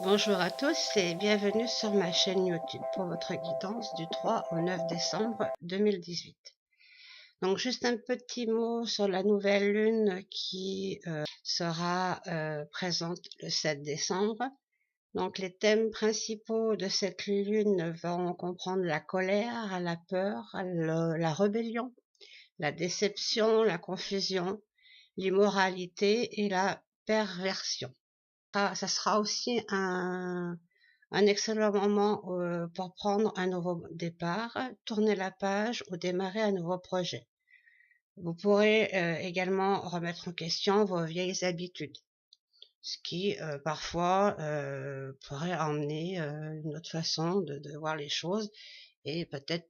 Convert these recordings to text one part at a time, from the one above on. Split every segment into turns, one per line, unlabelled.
Bonjour à tous et bienvenue sur ma chaîne YouTube pour votre guidance du 3 au 9 décembre 2018. Donc juste un petit mot sur la nouvelle lune qui sera présente le 7 décembre. Donc les thèmes principaux de cette lune vont comprendre la colère, la peur, la rébellion, la déception, la confusion, l'immoralité et la perversion. Ça sera aussi un excellent moment pour prendre un nouveau départ, tourner la page ou démarrer un nouveau projet. Vous pourrez également remettre en question vos vieilles habitudes, ce qui parfois pourrait emmener une autre façon de voir les choses et peut-être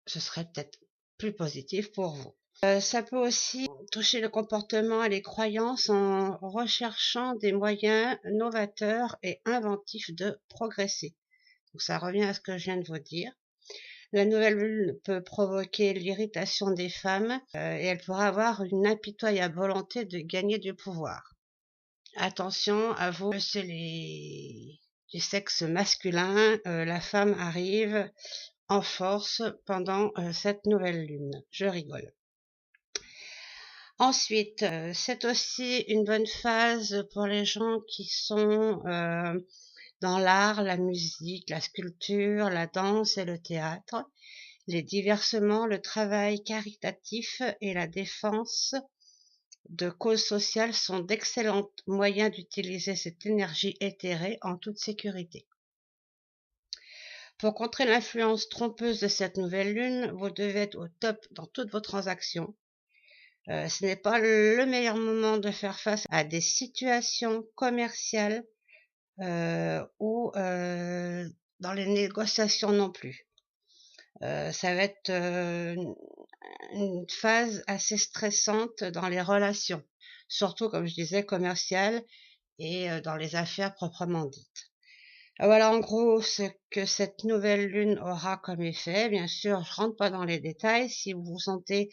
ce serait peut-être plus positif pour vous. Ça peut aussi toucher le comportement et les croyances en recherchant des moyens novateurs et inventifs de progresser. Donc ça revient à ce que je viens de vous dire. La nouvelle lune peut provoquer l'irritation des femmes et elle pourra avoir une impitoyable volonté de gagner du pouvoir. Attention à vous, c'est du sexe masculin, la femme arrive en force pendant cette nouvelle lune. Je rigole. Ensuite, c'est aussi une bonne phase pour les gens qui sont dans l'art, la musique, la sculpture, la danse et le théâtre. Les divertissements, le travail caritatif et la défense de causes sociales sont d'excellents moyens d'utiliser cette énergie éthérée en toute sécurité. Pour contrer l'influence trompeuse de cette nouvelle lune, vous devez être au top dans toutes vos transactions. Ce n'est pas le meilleur moment de faire face à des situations commerciales ou dans les négociations non plus. Ça va être une phase assez stressante dans les relations, surtout, comme je disais, commerciales et dans les affaires proprement dites. Voilà en gros ce que cette nouvelle lune aura comme effet. Bien sûr, je rentre pas dans les détails. Si vous vous sentez,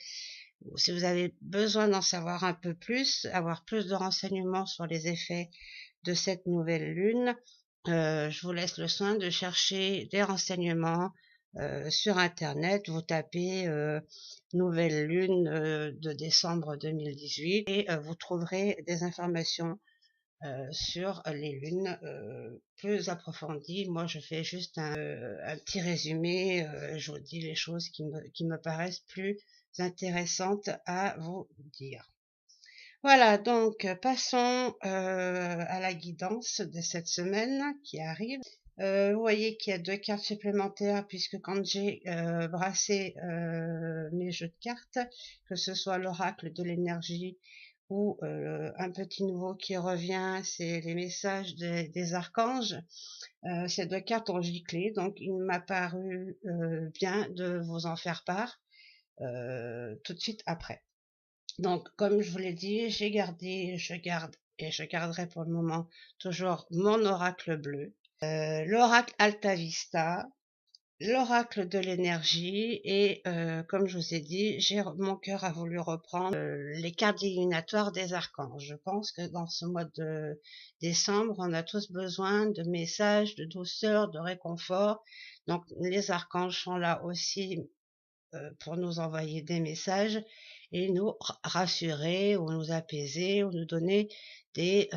si vous avez besoin d'en savoir un peu plus, avoir plus de renseignements sur les effets de cette nouvelle lune, je vous laisse le soin de chercher des renseignements sur internet. Vous tapez nouvelle lune de décembre 2018 et vous trouverez des informations sur les lunes plus approfondies. Moi je fais juste un petit résumé, je vous dis les choses qui me paraissent plus intéressantes à vous dire. Voilà, donc passons à la guidance de cette semaine qui arrive. Vous voyez qu'il y a 2 cartes supplémentaires puisque quand j'ai brassé mes jeux de cartes, que ce soit l'oracle de l'énergie ou un petit nouveau qui revient, c'est les messages des archanges. Ces 2 cartes ont giclé, donc il m'a paru bien de vous en faire part tout de suite après. Donc, comme je vous l'ai dit, j'ai gardé, je garde et je garderai pour le moment toujours mon oracle bleu, l'oracle Alta Vista, l'oracle de l'énergie et comme je vous ai dit, mon cœur a voulu reprendre les cartes divinatoires des archanges. Je pense que dans ce mois de décembre, on a tous besoin de messages, de douceur, de réconfort. Donc, les archanges sont là aussi pour nous envoyer des messages et nous rassurer ou nous apaiser ou nous donner des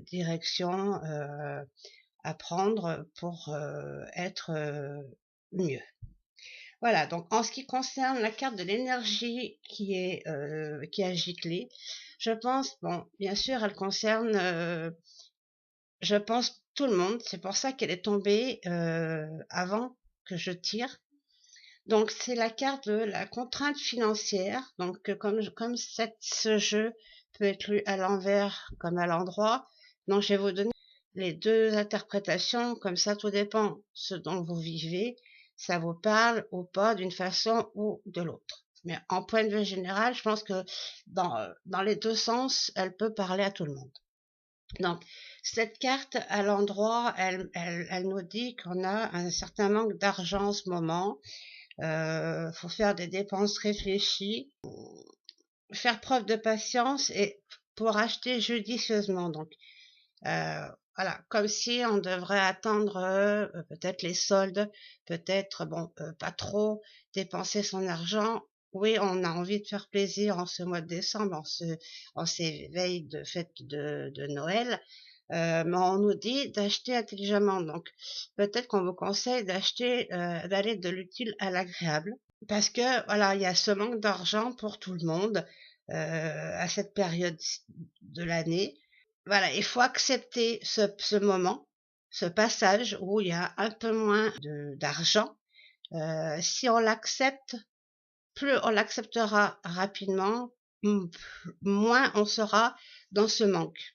directions à prendre pour être mieux. Voilà, donc en ce qui concerne la carte de l'énergie qui a giclé, je pense, bon, bien sûr, elle concerne, je pense, tout le monde. C'est pour ça qu'elle est tombée avant que je tire. Donc c'est la carte de la contrainte financière. Donc comme ce jeu peut être lu à l'envers comme à l'endroit, donc je vais vous donner les 2 interprétations, comme ça tout dépend ce dont vous vivez, ça vous parle ou pas d'une façon ou de l'autre. Mais en point de vue général, je pense que dans les 2 sens, elle peut parler à tout le monde. Donc cette carte à l'endroit, elle nous dit qu'on a un certain manque d'argent en ce moment. Faut faire des dépenses réfléchies, faire preuve de patience et pour acheter judicieusement. Donc, voilà, comme si on devrait attendre peut-être les soldes, peut-être, bon, pas trop dépenser son argent. Oui, on a envie de faire plaisir en ce mois de décembre, en ces veilles de fête de Noël, mais on nous dit d'acheter intelligemment. Donc, peut-être qu'on vous conseille d'aller de l'utile à l'agréable, parce que voilà, il y a ce manque d'argent pour tout le monde à cette période de l'année. Voilà, il faut accepter ce moment, ce passage où il y a un peu moins d'argent. Si on l'accepte, plus on l'acceptera rapidement, moins on sera dans ce manque.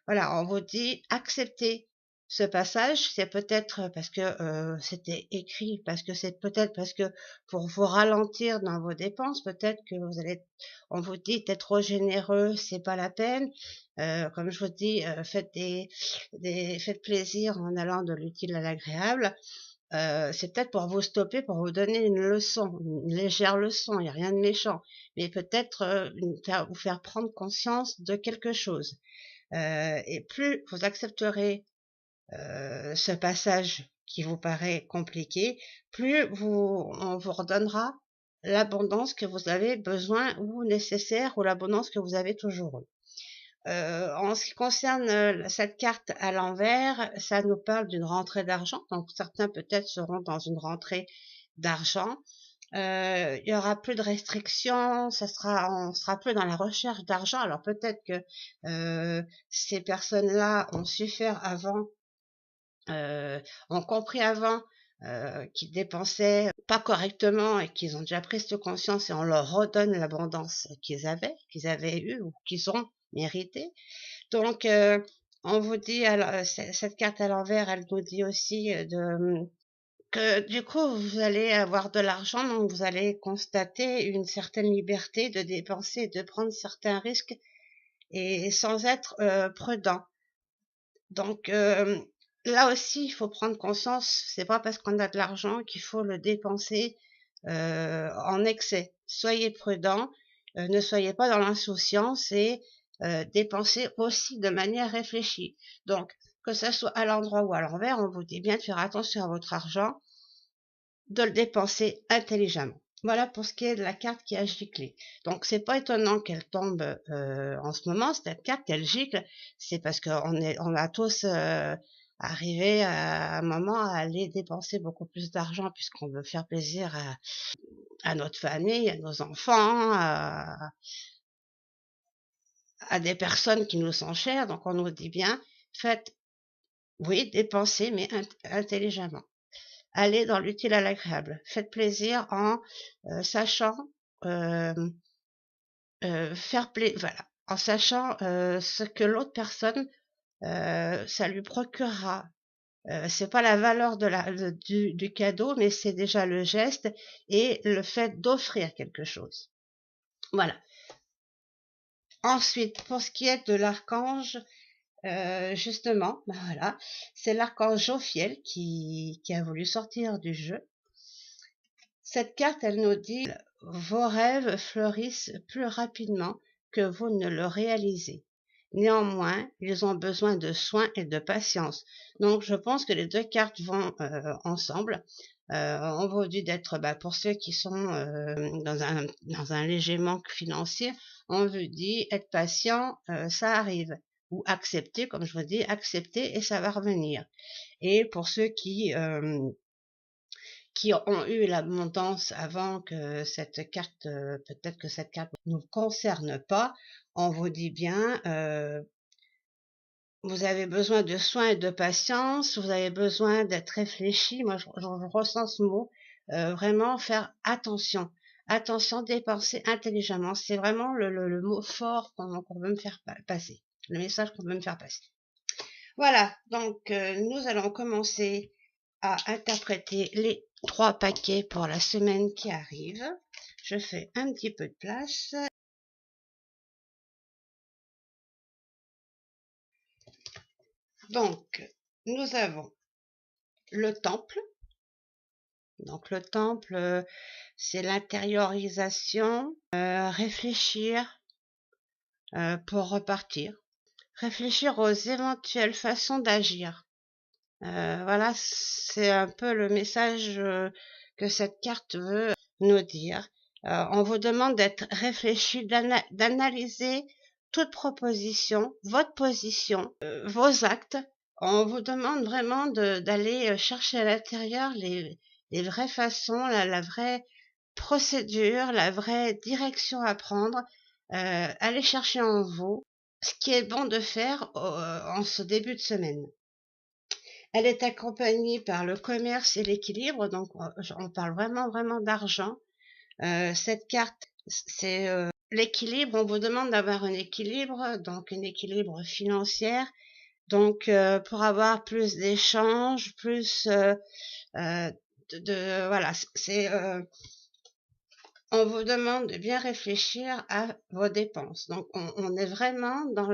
Voilà, on vous dit acceptez ce passage. C'est peut-être parce que c'était écrit, parce que c'est peut-être parce que pour vous ralentir dans vos dépenses, peut-être que on vous dit t'es trop généreux, c'est pas la peine. Comme je vous dis, faites plaisir en allant de l'utile à l'agréable. C'est peut-être pour vous stopper, pour vous donner une leçon, une légère leçon, il n'y a rien de méchant, mais peut-être vous faire prendre conscience de quelque chose. Et plus vous accepterez ce passage qui vous paraît compliqué, plus on vous redonnera l'abondance que vous avez besoin ou nécessaire, ou l'abondance que vous avez toujours eue. En ce qui concerne cette carte à l'envers, ça nous parle d'une rentrée d'argent. Donc certains peut-être seront dans une rentrée d'argent. Il y aura plus de restrictions, on sera plus dans la recherche d'argent. Alors peut-être que ces personnes-là ont su faire avant, ont compris avant qu'ils dépensaient pas correctement et qu'ils ont déjà pris cette conscience, et on leur redonne l'abondance qu'ils avaient eue ou qu'ils ont mérité. Donc, on vous dit, alors, cette carte à l'envers, elle nous dit aussi que du coup, vous allez avoir de l'argent, donc vous allez constater une certaine liberté de dépenser, de prendre certains risques, et sans être prudent. Donc, là aussi, il faut prendre conscience, c'est pas parce qu'on a de l'argent qu'il faut le dépenser en excès. Soyez prudent, ne soyez pas dans l'insouciance, et dépensez aussi de manière réfléchie. Donc, que ça soit à l'endroit ou à l'envers, on vous dit bien de faire attention à votre argent, de le dépenser intelligemment. Voilà pour ce qui est de la carte qui a giclé. Donc, c'est pas étonnant qu'elle tombe en ce moment, cette carte qu'elle gicle, c'est parce on a tous arrivé à un moment à aller dépenser beaucoup plus d'argent, puisqu'on veut faire plaisir à notre famille, à nos enfants, à des personnes qui nous sont chères. Donc, on nous dit bien, faites, oui, dépensez, mais intelligemment. Allez dans l'utile à l'agréable. Faites plaisir en sachant voilà, en sachant ce que l'autre personne, ça lui procurera. C'est pas la valeur du cadeau, mais c'est déjà le geste et le fait d'offrir quelque chose. Voilà. Ensuite, pour ce qui est de l'archange, justement, ben voilà, c'est l'archange Jophiel qui a voulu sortir du jeu. Cette carte, elle nous dit « Vos rêves fleurissent plus rapidement que vous ne le réalisez. Néanmoins, ils ont besoin de soins et de patience. » Donc, je pense que les deux cartes vont ensemble. On vous dit d'être, pour ceux qui sont dans un léger manque financier, on vous dit être patient, ça arrive. Ou accepter, comme je vous dis, accepter et ça va revenir. Et pour ceux qui ont eu l'abondance avant que cette carte, peut-être que cette carte ne nous concerne pas, on vous dit bien, vous avez besoin de soins et de patience, vous avez besoin d'être réfléchi. Moi, je ressens ce mot, vraiment faire attention. Attention, dépenser intelligemment. C'est vraiment le mot fort qu'on veut me faire passer, le message qu'on veut me faire passer. Voilà, donc nous allons commencer à interpréter les 3 paquets pour la semaine qui arrive. Je fais un petit peu de place. Donc, nous avons le temple. Donc, le temple, c'est l'intériorisation, réfléchir pour repartir. réfléchir aux éventuelles façons d'agir. Voilà, c'est un peu le message que cette carte veut nous dire. On vous demande d'être réfléchi, d'analyser toute proposition, votre position, vos actes. On vous demande vraiment d'aller chercher à l'intérieur les vraies façons, la vraie procédure, la vraie direction à prendre. Allez chercher en vous ce qui est bon de faire en ce début de semaine. Elle est accompagnée par le commerce et l'équilibre, donc on parle vraiment d'argent. Cette carte, c'est l'équilibre. On vous demande d'avoir un équilibre, donc un équilibre financier. Donc pour avoir plus d'échanges, plus voilà, on vous demande de bien réfléchir à vos dépenses. Donc, on est vraiment dans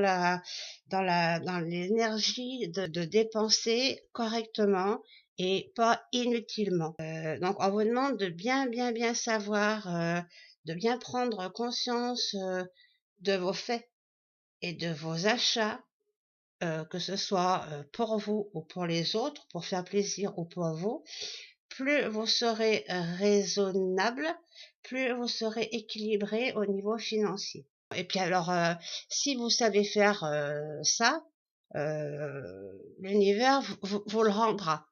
l'énergie de dépenser correctement et pas inutilement. Donc, on vous demande de bien savoir, de bien prendre conscience de vos faits et de vos achats, que ce soit pour vous ou pour les autres, pour faire plaisir ou pour vous. Plus vous serez raisonnable, plus vous serez équilibré au niveau financier. Et puis alors, si vous savez faire ça, l'univers vous le rendra.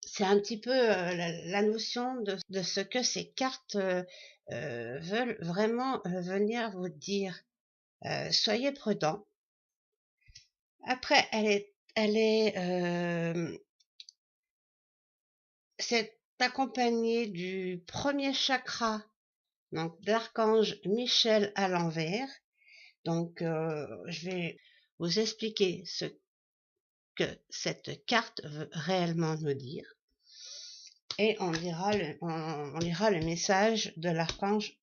C'est un petit peu la notion de ce que ces cartes veulent vraiment venir vous dire. Soyez prudent. Après, c'est accompagné du premier chakra, donc d'archange Michel à l'envers. Donc, je vais vous expliquer ce que cette carte veut réellement nous dire. Et on lira le message de l'archange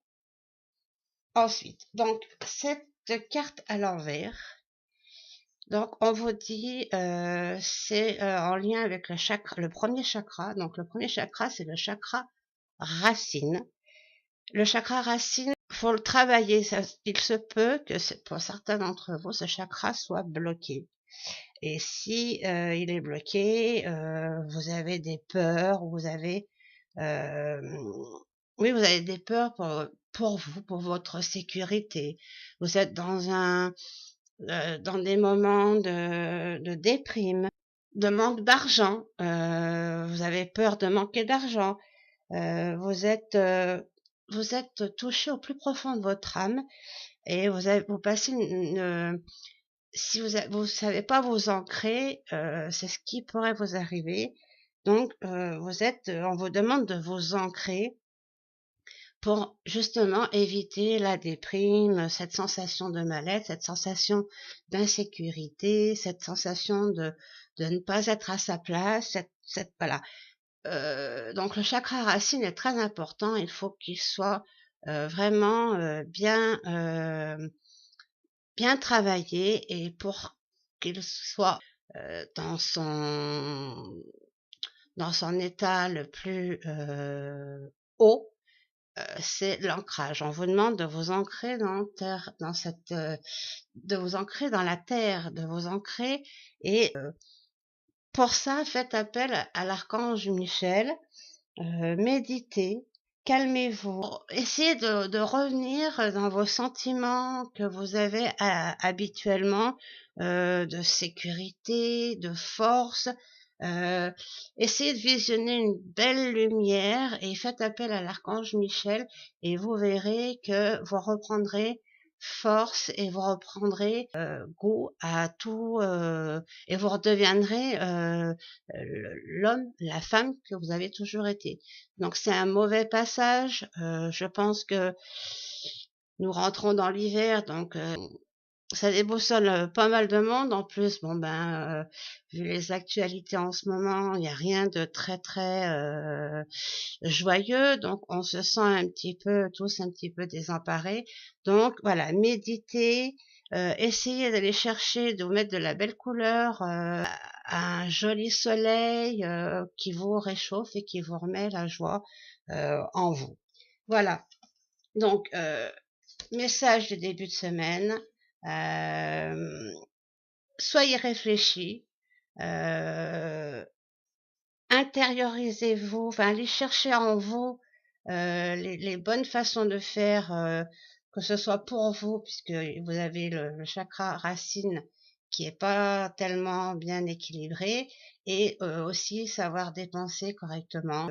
ensuite. Donc, cette carte à l'envers, donc on vous dit, c'est en lien avec le premier chakra. Donc, le premier chakra, c'est le chakra racine. Le chakra racine, faut le travailler. Il se peut que pour certains d'entre vous, ce chakra soit bloqué. Et si il est bloqué, vous avez des peurs, vous avez, oui, vous avez des peurs pour vous, pour votre sécurité. Vous êtes dans des moments de déprime, de manque d'argent. Vous avez peur de manquer d'argent. Vous êtes touché au plus profond de votre âme et vous passez si vous savez pas vous ancrer, c'est ce qui pourrait vous arriver. Donc, on vous demande de vous ancrer pour justement éviter la déprime, cette sensation de mal-être, cette sensation d'insécurité, cette sensation de ne pas être à sa place, voilà. Donc le chakra racine est très important. Il faut qu'il soit vraiment bien travaillé et pour qu'il soit dans son état le plus haut, c'est l'ancrage. On vous demande de vous ancrer dans terre, de vous ancrer dans la terre, de vous ancrer et pour ça, faites appel à l'archange Michel. Méditez, calmez-vous, essayez de revenir dans vos sentiments que vous avez habituellement, de sécurité, de force. Euh, Essayez de visionner une belle lumière et faites appel à l'archange Michel et vous verrez que vous reprendrez force et vous reprendrez goût à tout et vous redeviendrez l'homme, la femme que vous avez toujours été. Donc c'est un mauvais passage. Je pense que nous rentrons dans l'hiver, donc ça déboussole pas mal de monde. En plus, bon ben, vu les actualités en ce moment, il n'y a rien de très joyeux, donc on se sent tous un petit peu désemparés. Donc voilà, méditez, essayez d'aller chercher, de vous mettre de la belle couleur, un joli soleil qui vous réchauffe et qui vous remet la joie en vous. Voilà. Donc message de début de semaine. soyez réfléchis, intériorisez-vous, enfin allez chercher en vous les bonnes façons de faire, que ce soit pour vous, puisque vous avez le chakra racine qui est pas tellement bien équilibré, et aussi savoir dépenser correctement.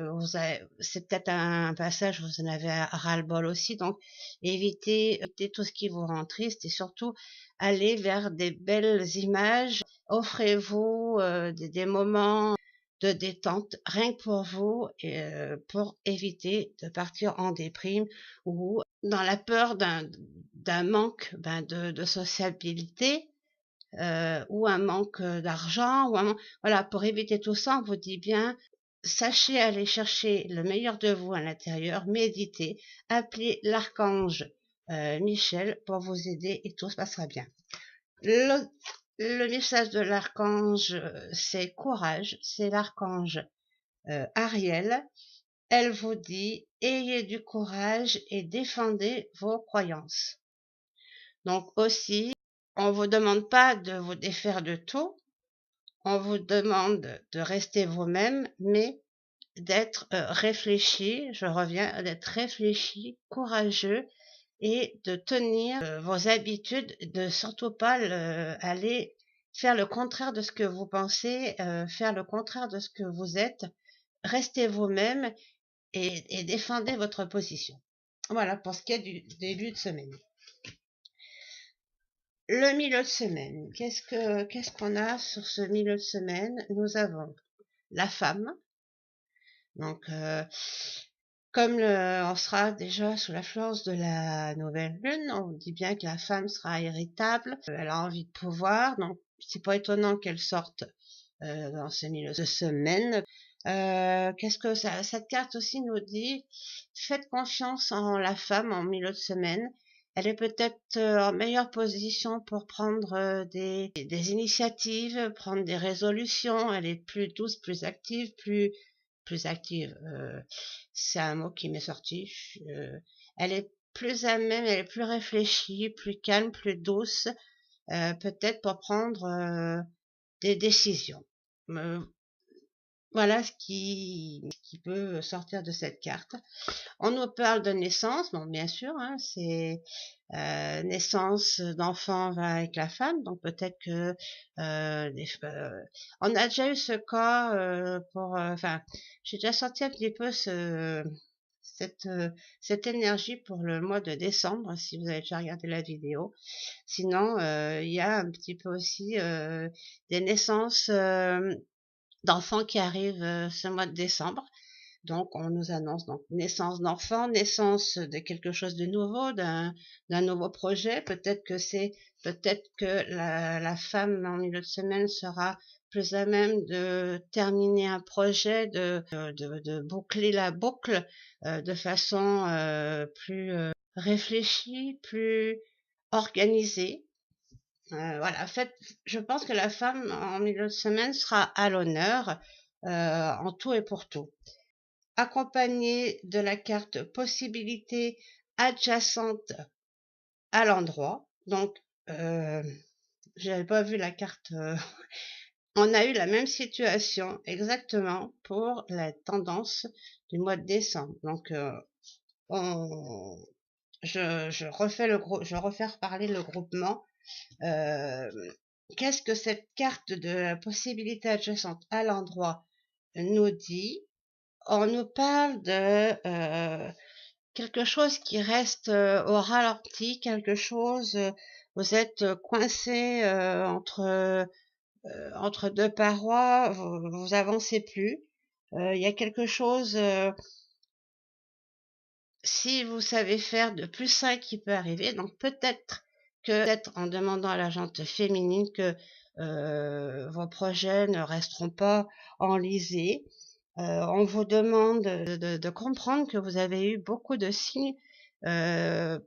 C'est peut-être un passage où vous en avez ras-le-bol aussi, donc évitez tout ce qui vous rend triste, et surtout allez vers des belles images. Offrez-vous des moments de détente rien que pour vous, et pour éviter de partir en déprime ou dans la peur d'un manque de sociabilité, ou un manque d'argent, ou voilà, pour éviter tout ça, on vous dit bien, sachez aller chercher le meilleur de vous à l'intérieur, méditez, appelez l'archange Michel pour vous aider, et tout se passera bien. Le message de l'archange, c'est courage, c'est l'archange Ariel. Elle vous dit: ayez du courage et défendez vos croyances. Donc aussi, on vous demande pas de vous défaire de tout, on vous demande de rester vous-même, mais d'être réfléchi, je reviens, d'être réfléchi, courageux, et de tenir vos habitudes, de surtout pas aller faire le contraire de ce que vous pensez, faire le contraire de ce que vous êtes. Restez vous-même et défendez votre position. Voilà pour ce qui est du début de semaine. Le milieu de semaine, qu'est-ce qu'on a sur ce milieu de semaine? Nous avons la femme. Donc, comme on sera déjà sous l'influence de la nouvelle lune, on dit bien que la femme sera irritable, elle a envie de pouvoir, donc c'est pas étonnant qu'elle sorte dans ce milieu de semaine. Qu'est-ce que cette carte aussi nous dit? Faites confiance en la femme en milieu de semaine. Elle est peut-être en meilleure position pour prendre des initiatives, prendre des résolutions. Elle est plus douce, plus active, plus active. C'est un mot qui m'est sorti. Elle est plus à même, elle est plus réfléchie, plus calme, plus douce, peut-être pour prendre des décisions. Voilà ce qui peut sortir de cette carte. On nous parle de naissance, bon bien sûr, hein, c'est naissance d'enfant avec la femme, donc peut-être que on a déjà eu ce cas enfin, j'ai déjà senti un petit peu cette énergie pour le mois de décembre, si vous avez déjà regardé la vidéo. Sinon, il y a un petit peu aussi des naissances d'enfants qui arrivent ce mois de décembre. Donc, on nous annonce donc naissance d'enfants, naissance de quelque chose de nouveau, d'un nouveau projet. Peut-être que la femme en milieu de semaine sera plus à même de terminer un projet, de boucler la boucle de façon plus réfléchie, plus organisée. Voilà, en fait, je pense que la femme en milieu de semaine sera à l'honneur en tout et pour tout. Accompagnée de la carte possibilité adjacente à l'endroit. Donc, j'avais pas vu la carte. On a eu la même situation exactement pour la tendance du mois de décembre. Donc, je refais reparler le groupement. Qu'est-ce que cette carte de la possibilité adjacente à l'endroit nous dit? On nous parle de quelque chose qui reste au ralenti, quelque chose, vous êtes coincé entre deux parois, vous avancez plus. Il y a quelque chose, si vous savez faire, de plus sain qui peut arriver. Donc peut-être en demandant à la jante féminine que vos projets ne resteront pas enlisés. On vous demande de comprendre que vous avez eu beaucoup de signes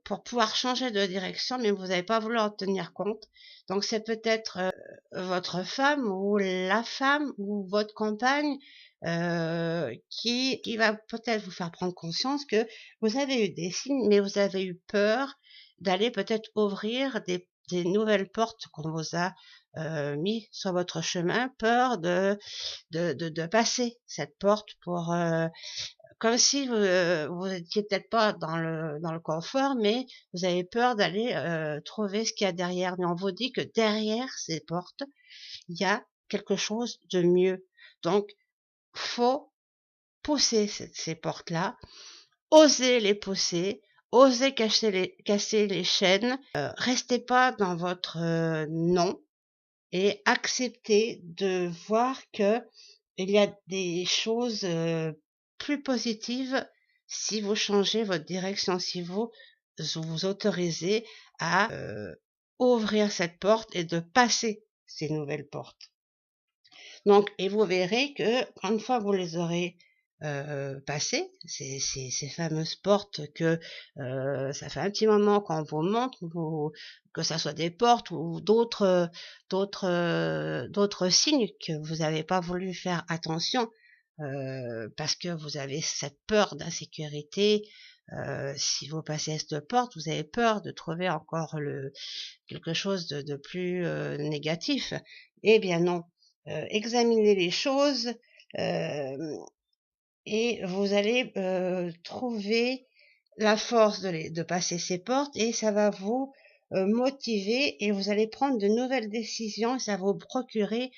pour pouvoir changer de direction, mais vous n'avez pas voulu en tenir compte. Donc c'est peut-être votre femme ou la femme ou votre compagne qui va peut-être vous faire prendre conscience que vous avez eu des signes, mais vous avez eu peur d'aller peut-être ouvrir des nouvelles portes qu'on vous a mis sur votre chemin, peur de passer cette porte pour comme si vous étiez peut-être pas dans le confort, mais vous avez peur d'aller trouver ce qu'il y a derrière. Mais on vous dit que derrière ces portes, il y a quelque chose de mieux. Donc, faut pousser ces portes-là, oser les pousser, oser casser les chaînes. Restez pas dans votre non et acceptez de voir que il y a des choses plus positives si vous changez votre direction, si vous vous autorisez à ouvrir cette porte et de passer ces nouvelles portes. Donc, et vous verrez que une fois que vous les aurez passées, ces fameuses portes que ça fait un petit moment qu'on vous montre, que ça soit des portes ou d'autres signes que vous n'avez pas voulu faire attention parce que vous avez cette peur d'insécurité. Si vous passez cette porte, vous avez peur de trouver encore quelque chose de plus négatif. Eh bien non, examinez les choses et vous allez trouver la force de passer ces portes et ça va vous motiver et vous allez prendre de nouvelles décisions et ça va vous procurer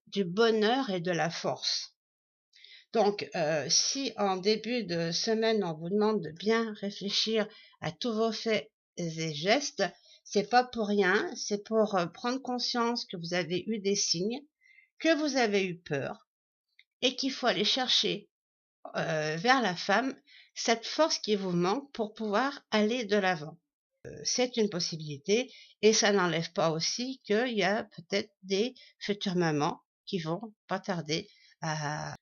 du bonheur et de la force. Donc, si en début de semaine, on vous demande de bien réfléchir à tous vos faits et gestes, c'est pas pour rien, c'est pour prendre conscience que vous avez eu des signes, que vous avez eu peur et qu'il faut aller chercher vers la femme cette force qui vous manque pour pouvoir aller de l'avant. C'est une possibilité et ça n'enlève pas aussi qu'il y a peut-être des futures mamans qui vont pas tarder à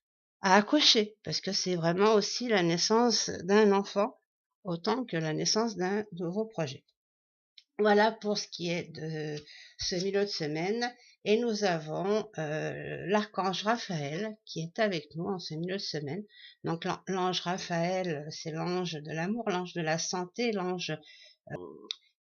accoucher parce que c'est vraiment aussi la naissance d'un enfant autant que la naissance d'un nouveau projet. Voilà pour ce qui est de ce milieu de semaine et nous avons l'archange Raphaël qui est avec nous en ce milieu de semaine. Donc l'ange Raphaël, c'est l'ange de l'amour, l'ange de la santé, l'ange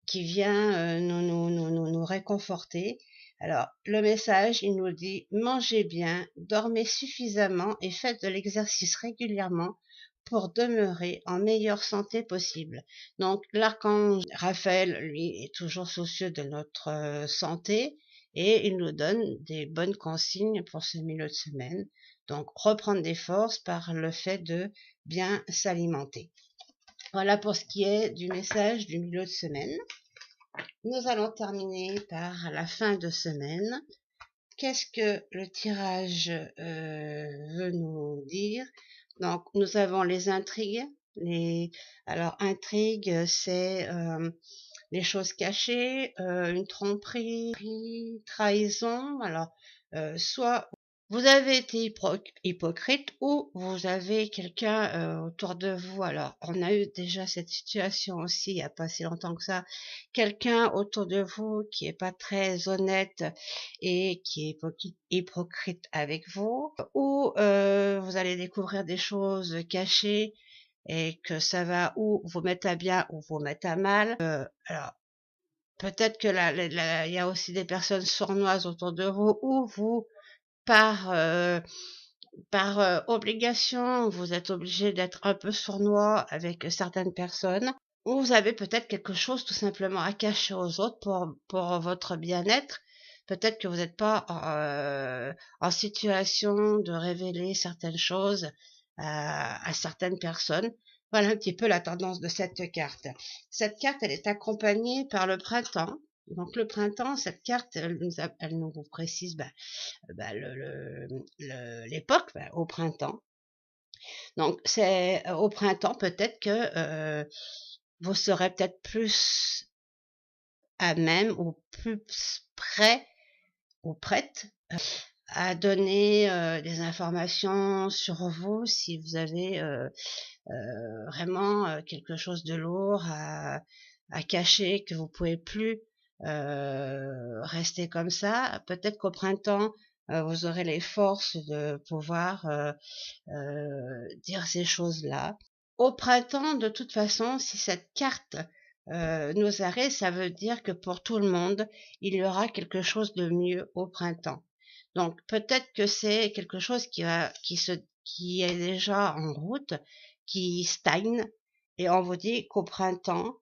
qui vient nous réconforter. Alors, le message, il nous dit, mangez bien, dormez suffisamment et faites de l'exercice régulièrement pour demeurer en meilleure santé possible. Donc, l'archange Raphaël, lui, est toujours soucieux de notre santé et il nous donne des bonnes consignes pour ce milieu de semaine. Donc, reprendre des forces par le fait de bien s'alimenter. Voilà pour ce qui est du message du milieu de semaine. Nous allons terminer par la fin de semaine. Qu'est-ce que le tirage veut nous dire? Donc, nous avons les intrigues. Alors, intrigue, c'est les choses cachées, une tromperie, trahison. Alors, soit vous avez été hypocrite ou vous avez quelqu'un autour de vous. Alors, on a eu déjà cette situation aussi il n'y a pas si longtemps que ça. Quelqu'un autour de vous qui est pas très honnête et qui est hypocrite avec vous. Ou vous allez découvrir des choses cachées et que ça va ou vous mettre à bien ou vous mettre à mal. Alors, peut-être que il y a aussi des personnes sournoises autour de vous ou vous par obligation, vous êtes obligé d'être un peu sournois avec certaines personnes, ou vous avez peut-être quelque chose tout simplement à cacher aux autres pour votre bien-être. Peut-être que vous n'êtes pas en situation de révéler certaines choses à certaines personnes. Voilà un petit peu la tendance de cette carte. Cette carte, elle est accompagnée par le printemps. Donc le printemps, cette carte, elle nous précise l'époque, au printemps. Donc c'est au printemps peut-être que vous serez peut-être plus à même ou plus prêt ou prête à donner des informations sur vous si vous avez vraiment quelque chose de lourd à cacher, que vous pouvez plus rester comme ça. Peut-être qu'au printemps, vous aurez les forces de pouvoir dire ces choses-là. Au printemps, de toute façon, si cette carte nous arrêts, ça veut dire que pour tout le monde, il y aura quelque chose de mieux au printemps. Donc peut-être que c'est quelque chose qui est déjà en route, qui stagne, et on vous dit qu'au printemps,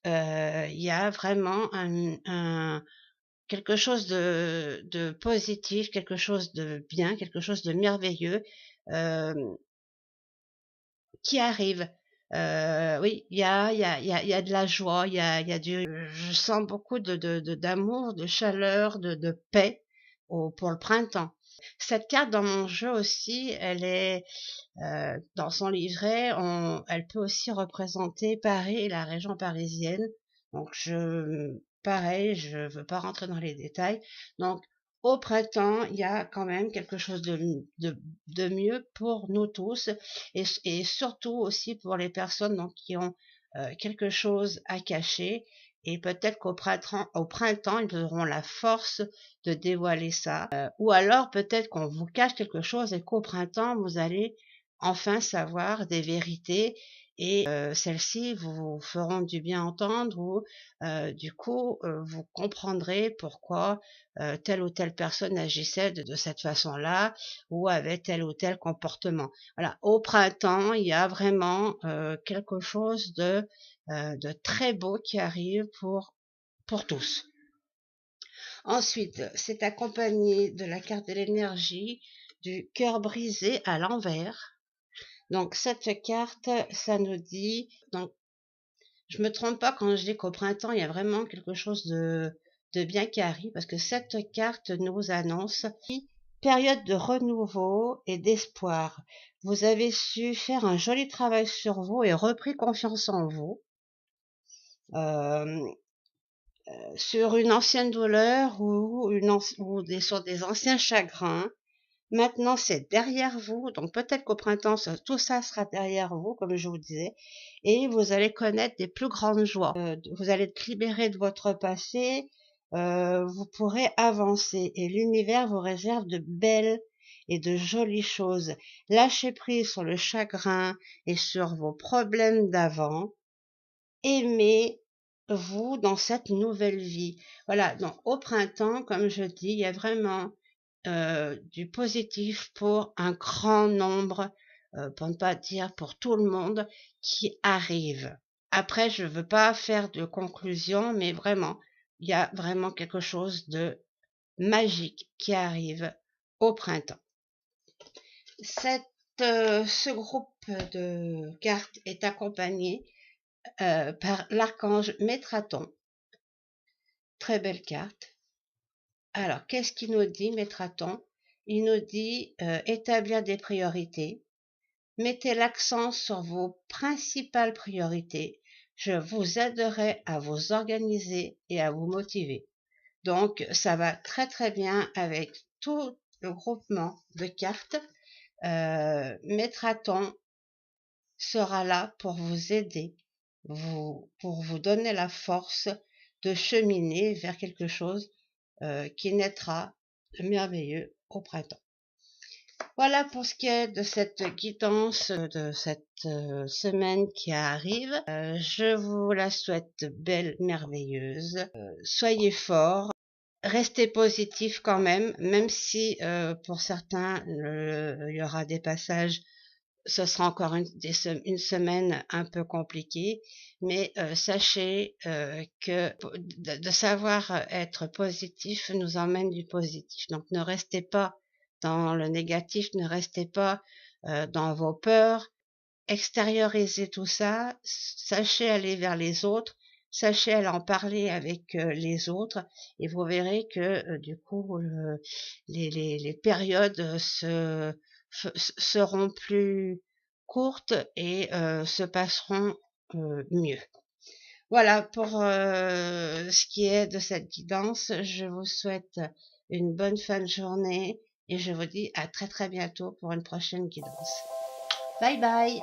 il y a vraiment quelque chose de positif, quelque chose de bien, quelque chose de merveilleux euh, qui arrive. Oui, il y a de la joie, il y a je sens beaucoup d'amour, de chaleur, de paix pour le printemps. Cette carte dans mon jeu aussi, elle est dans son livret, elle peut aussi représenter Paris et la région parisienne. Donc pareil, je veux pas rentrer dans les détails. Donc au printemps, il y a quand même quelque chose de mieux pour nous tous et surtout aussi pour les personnes donc, qui ont quelque chose à cacher. Et peut-être au printemps, ils auront la force de dévoiler ça. Ou alors peut-être qu'on vous cache quelque chose et qu'au printemps, vous allez enfin savoir des vérités et celles-ci vous feront du bien entendre ou du coup vous comprendrez pourquoi telle ou telle personne agissait de cette façon-là ou avait tel ou tel comportement. Voilà, au printemps, il y a vraiment quelque chose de très beau qui arrive pour tous. Ensuite, c'est accompagné de la carte de l'énergie du cœur brisé à l'envers. Donc cette carte, ça nous dit, donc je me trompe pas quand je dis qu'au printemps, il y a vraiment quelque chose de bien qui arrive, parce que cette carte nous annonce une période de renouveau et d'espoir. Vous avez su faire un joli travail sur vous et repris confiance en vous. Sur une ancienne douleur ou sur des anciens chagrins. Maintenant, c'est derrière vous, donc peut-être qu'au printemps, tout ça sera derrière vous, comme je vous disais, et vous allez connaître des plus grandes joies. Vous allez être libéré de votre passé, vous pourrez avancer, et l'univers vous réserve de belles et de jolies choses. Lâchez prise sur le chagrin et sur vos problèmes d'avant. Aimez-vous dans cette nouvelle vie. Voilà, donc au printemps, comme je dis, il y a vraiment du positif pour un grand nombre, pour ne pas dire pour tout le monde, qui arrive. Après, je ne veux pas faire de conclusion, mais vraiment, il y a vraiment quelque chose de magique qui arrive au printemps. Ce groupe de cartes est accompagné par l'archange Métraton. Très belle carte. Alors, qu'est-ce qu'il nous dit, Métraton? Il nous dit établir des priorités. Mettez l'accent sur vos principales priorités. Je vous aiderai à vous organiser et à vous motiver. Donc, ça va très très bien avec tout le groupement de cartes. Métraton sera là pour vous aider, pour vous donner la force de cheminer vers quelque chose qui naîtra de merveilleux au printemps. Voilà pour ce qui est de cette guidance de cette semaine qui arrive. Je vous la souhaite belle, merveilleuse. Soyez forts. Restez positifs quand même si pour certains il y aura des passages, ce sera encore une semaine un peu compliquée, mais sachez que de savoir être positif nous emmène du positif. Donc ne restez pas dans le négatif, ne restez pas dans vos peurs, extériorisez tout ça, sachez aller vers les autres, sachez aller en parler avec les autres et vous verrez que du coup les périodes seront plus courtes et se passeront mieux. Voilà pour ce qui est de cette guidance. Je vous souhaite une bonne fin de journée et je vous dis à très très bientôt pour une prochaine guidance. Bye bye!